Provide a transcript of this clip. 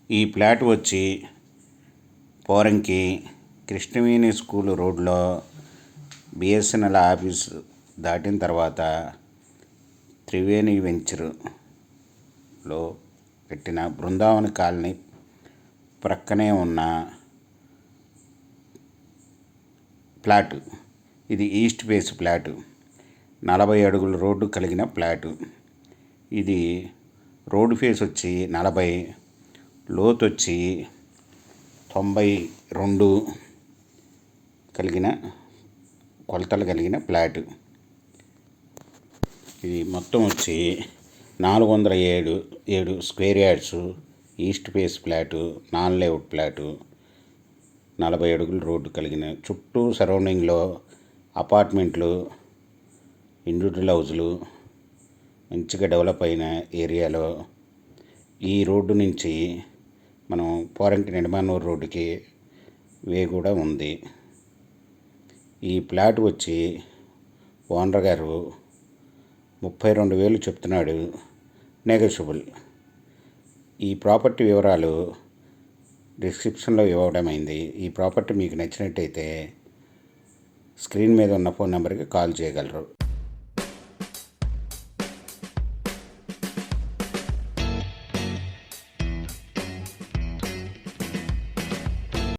ఈ ప్లాట్ వచ్చి పోరంకి కృష్ణవేణి స్కూల్ రోడ్లో బిఎస్ఎన్ఎల్ ఆఫీస్ దాటిన తర్వాత త్రివేణి వెంచర్లో పెట్టిన బృందావన కాలనీ ప్రక్కనే ఉన్న ఫ్లాటు. ఇది ఈస్ట్ ఫేస్ ఫ్లాటు. 40 అడుగుల రోడ్డు కలిగిన ఫ్లాటు. ఇది రోడ్డు ఫేస్ వచ్చి 40, లోతు వచ్చి 92 కలిగిన కొలతలు కలిగిన ఫ్లాటు. ఇది మొత్తం వచ్చి 407 square yards. East face flat, non layout flat, 40 అడుగుల రోడ్డు కలిగిన, చుట్టూ సరౌండింగ్లో అపార్ట్మెంట్లు, ఇండివిజువల్ హౌజులు మంచిగా డెవలప్ అయిన ఏరియాలో ఈ రోడ్డు నుంచి మనం పోరంకి నిడమానూరు రోడ్డుకి వే కూడా ఉంది. ఈ ప్లాట్ వచ్చి ఓనర్ గారు 32,000 చెప్తున్నాడు, నెగోషియబుల్. ఈ ప్రాపర్టీ వివరాలు డిస్క్రిప్షన్లో ఇవ్వడమైంది. ఈ ప్రాపర్టీ మీకు నచ్చినట్టయితే స్క్రీన్ మీద ఉన్న ఫోన్ నెంబర్కి కాల్ చేయగలరు.